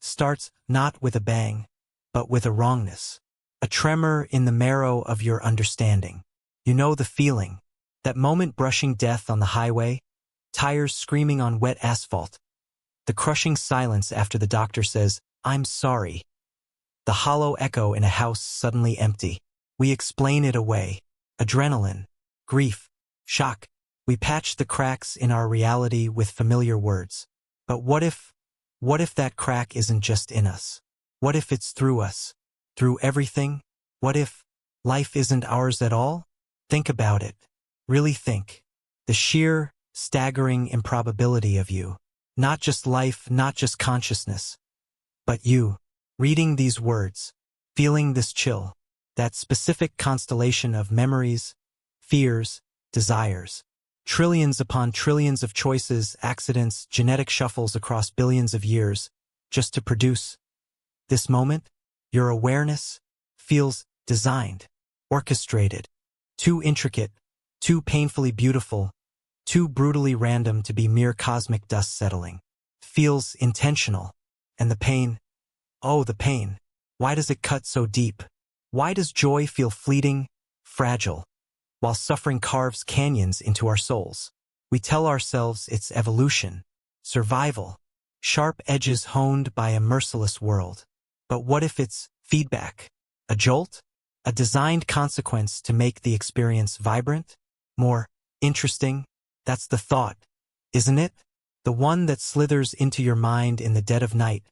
starts not with a bang, but with a wrongness. A tremor in the marrow of your understanding. You know the feeling. That moment brushing death on the highway, tires screaming on wet asphalt. The crushing silence after the doctor says, "I'm sorry." The hollow echo in a house suddenly empty. We explain it away. Adrenaline, grief, shock. We patch the cracks in our reality with familiar words. But what if that crack isn't just in us? What if it's through us? Through everything? What if life isn't ours at all? Think about it. Really think. The sheer, staggering improbability of you. Not just life, not just consciousness. But you, reading these words, feeling this chill, that specific constellation of memories, fears, desires. Trillions upon trillions of choices, accidents, genetic shuffles across billions of years, just to produce. This moment, your awareness, feels designed, orchestrated, too intricate, too painfully beautiful, too brutally random to be mere cosmic dust settling. Feels intentional. And the pain, oh the pain, why does it cut so deep? Why does joy feel fleeting, fragile, while suffering carves canyons into our souls? We tell ourselves it's evolution, survival, sharp edges honed by a merciless world. But what if it's feedback, a jolt, a designed consequence to make the experience vibrant, more interesting? That's the thought, isn't it? The one that slithers into your mind in the dead of night,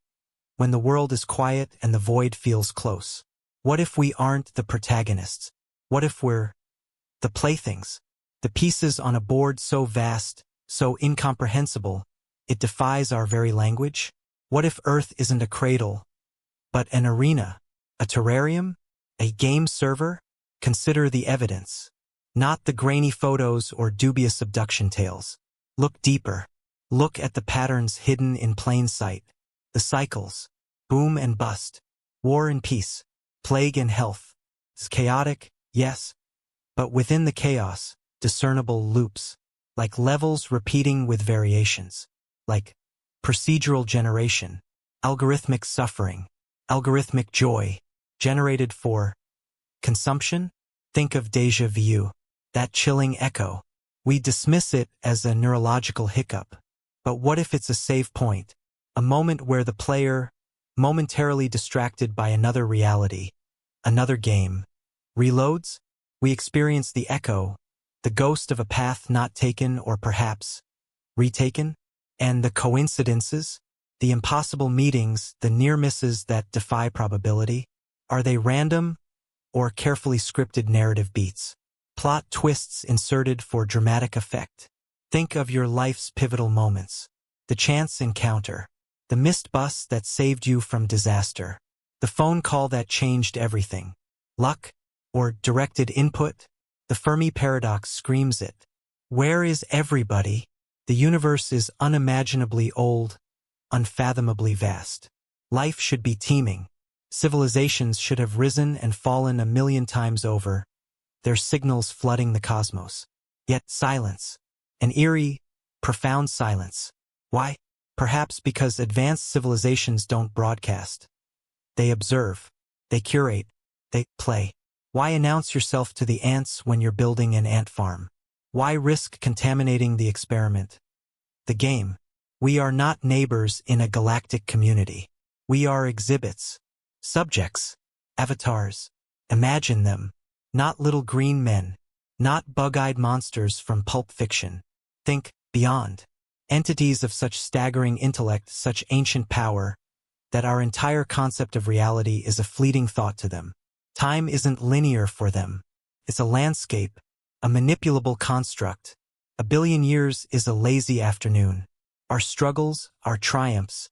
when the world is quiet and the void feels close. What if we aren't the protagonists? What if we're the playthings, the pieces on a board so vast, so incomprehensible, it defies our very language? What if Earth isn't a cradle, but an arena, a terrarium, a game server? Consider the evidence, not the grainy photos or dubious abduction tales. Look deeper. Look at the patterns hidden in plain sight, the cycles, boom and bust, war and peace, plague and health. It's chaotic, yes, but within the chaos, discernible loops, like levels repeating with variations, like procedural generation, algorithmic suffering, algorithmic joy, generated for consumption. Think of déjà vu, that chilling echo. We dismiss it as a neurological hiccup. But what if it's a save point, a moment where the player, momentarily distracted by another reality, another game, reloads? We experience the echo, the ghost of a path not taken or perhaps retaken, and the coincidences, the impossible meetings, the near misses that defy probability. Are they random or carefully scripted narrative beats? Plot twists inserted for dramatic effect. Think of your life's pivotal moments. The chance encounter. The missed bus that saved you from disaster. The phone call that changed everything. Luck? Or directed input? The Fermi paradox screams it. Where is everybody? The universe is unimaginably old, unfathomably vast. Life should be teeming. Civilizations should have risen and fallen a million times over, their signals flooding the cosmos. Yet silence. An eerie, profound silence. Why? Perhaps because advanced civilizations don't broadcast. They observe. They curate. They play. Why announce yourself to the ants when you're building an ant farm? Why risk contaminating the experiment? The game. We are not neighbors in a galactic community. We are exhibits. Subjects. Avatars. Imagine them. Not little green men. Not bug-eyed monsters from Pulp Fiction. Think beyond. Entities of such staggering intellect, such ancient power, that our entire concept of reality is a fleeting thought to them. Time isn't linear for them. It's a landscape, a manipulable construct. A billion years is a lazy afternoon. Our struggles, our triumphs,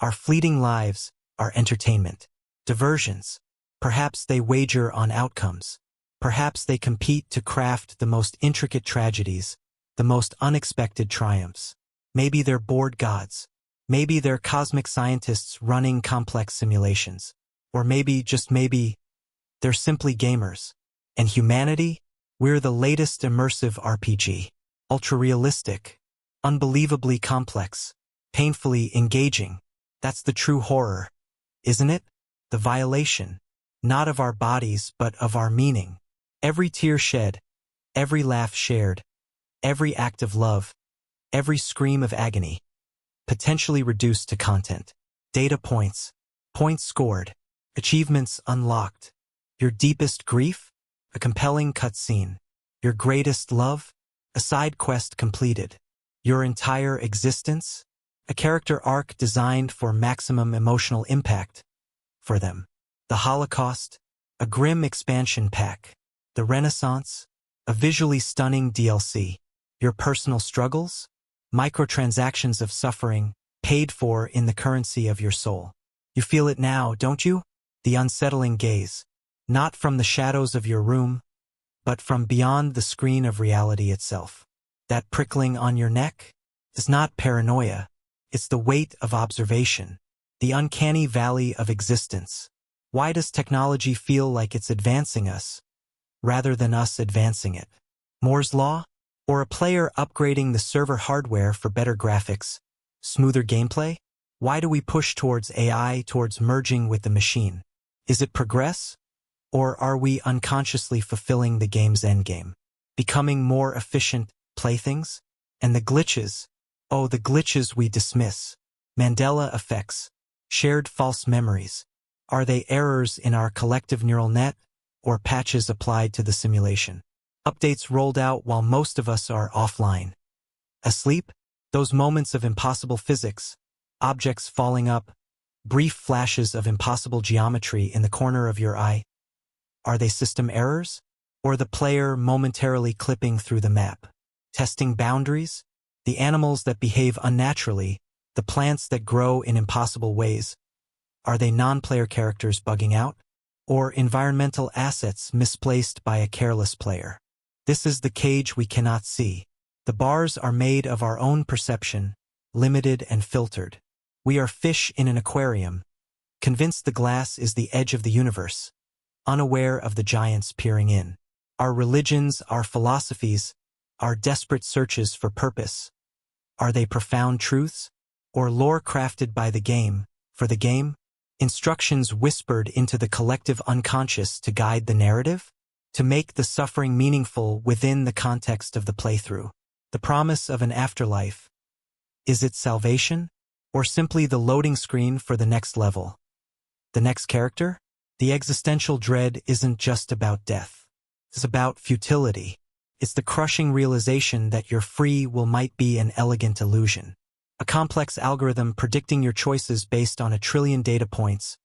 our fleeting lives, our entertainment. Diversions. Perhaps they wager on outcomes. Perhaps they compete to craft the most intricate tragedies, the most unexpected triumphs. Maybe they're bored gods. Maybe they're cosmic scientists running complex simulations. Or maybe, just maybe, they're simply gamers. And humanity? We're the latest immersive RPG. Ultra-realistic, unbelievably complex, painfully engaging. That's the true horror, isn't it? The violation, not of our bodies but of our meaning. Every tear shed, every laugh shared, every act of love, every scream of agony, potentially reduced to content. Data points, points scored, achievements unlocked. Your deepest grief? A compelling cutscene. Your greatest love? A side quest completed. Your entire existence? A character arc designed for maximum emotional impact for them. The Holocaust? A grim expansion pack. The Renaissance? A visually stunning DLC. Your personal struggles? Microtransactions of suffering, paid for in the currency of your soul. You feel it now, don't you? The unsettling gaze. Not from the shadows of your room, but from beyond the screen of reality itself. That prickling on your neck is not paranoia. It's the weight of observation. The uncanny valley of existence. Why does technology feel like it's advancing us, rather than us advancing it? Moore's Law? Or a player upgrading the server hardware for better graphics, smoother gameplay? Why do we push towards AI, towards merging with the machine? Is it progress? Or are we unconsciously fulfilling the game's endgame? Becoming more efficient playthings? And the glitches? Oh, the glitches we dismiss. Mandela Effects. Shared false memories. Are they errors in our collective neural net, or patches applied to the simulation? Updates rolled out while most of us are offline. Asleep? Those moments of impossible physics, objects falling up, brief flashes of impossible geometry in the corner of your eye. Are they system errors? Or the player momentarily clipping through the map? Testing boundaries? The animals that behave unnaturally, the plants that grow in impossible ways. Are they non-player characters bugging out? Or environmental assets misplaced by a careless player? This is the cage we cannot see. The bars are made of our own perception, limited and filtered. We are fish in an aquarium, convinced the glass is the edge of the universe, unaware of the giants peering in. Our religions, our philosophies, our desperate searches for purpose. Are they profound truths? Or lore crafted by the game, for the game? Instructions whispered into the collective unconscious to guide the narrative? To make the suffering meaningful within the context of the playthrough? The promise of an afterlife. Is it salvation? Or simply the loading screen for the next level? The next character? The existential dread isn't just about death. It's about futility. It's the crushing realization that your free will might be an elegant illusion. A complex algorithm predicting your choices based on 1 trillion data points,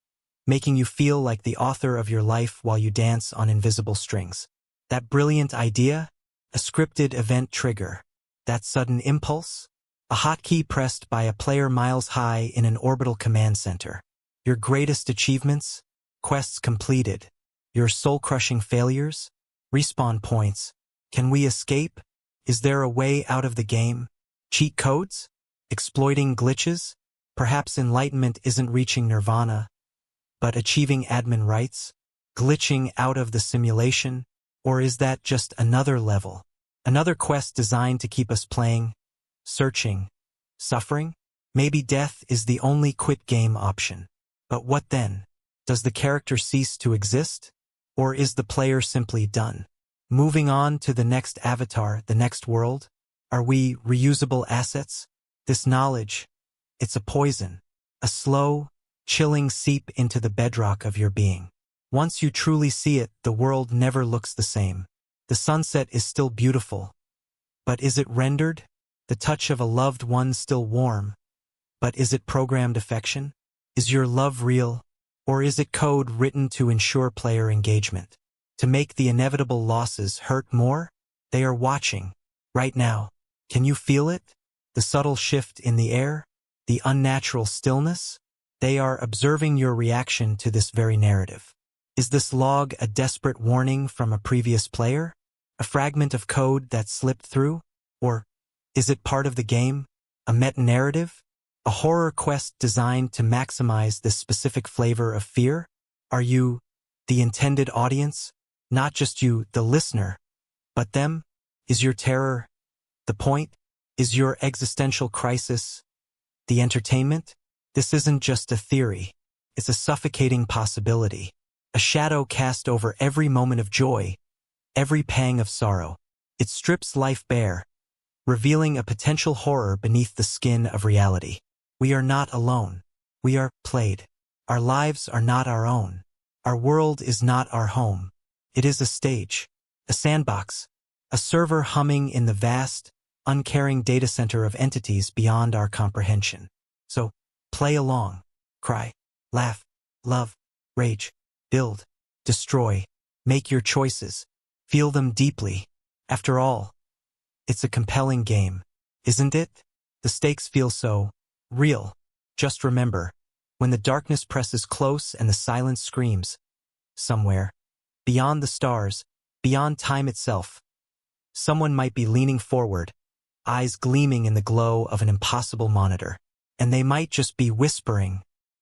making you feel like the author of your life while you dance on invisible strings. That brilliant idea? A scripted event trigger. That sudden impulse? A hotkey pressed by a player miles high in an orbital command center. Your greatest achievements? Quests completed. Your soul-crushing failures? Respawn points. Can we escape? Is there a way out of the game? Cheat codes? Exploiting glitches? Perhaps enlightenment isn't reaching nirvana, but achieving admin rights? Glitching out of the simulation? Or is that just another level? Another quest designed to keep us playing, searching, suffering? Maybe death is the only quit game option. But what then? Does the character cease to exist? Or is the player simply done? Moving on to the next avatar, the next world? Are we reusable assets? This knowledge, it's a poison, a slow, chilling seep into the bedrock of your being. Once you truly see it, the world never looks the same. The sunset is still beautiful. But is it rendered? The touch of a loved one still warm? But is it programmed affection? Is your love real? Or is it code written to ensure player engagement? To make the inevitable losses hurt more? They are watching, right now. Can you feel it? The subtle shift in the air? The unnatural stillness? They are observing your reaction to this very narrative. Is this log a desperate warning from a previous player? A fragment of code that slipped through? Or is it part of the game? A meta-narrative? A horror quest designed to maximize this specific flavor of fear? Are you the intended audience? Not just you, the listener, but them? Is your terror the point? Is your existential crisis the entertainment? This isn't just a theory. It's a suffocating possibility. A shadow cast over every moment of joy, every pang of sorrow. It strips life bare, revealing a potential horror beneath the skin of reality. We are not alone. We are played. Our lives are not our own. Our world is not our home. It is a stage, a sandbox, a server humming in the vast, uncaring data center of entities beyond our comprehension. So, play along, cry, laugh, love, rage, build, destroy, make your choices, feel them deeply. After all, it's a compelling game, isn't it? The stakes feel so real. Just remember, when the darkness presses close and the silence screams, somewhere, beyond the stars, beyond time itself, someone might be leaning forward, eyes gleaming in the glow of an impossible monitor, and they might just be whispering,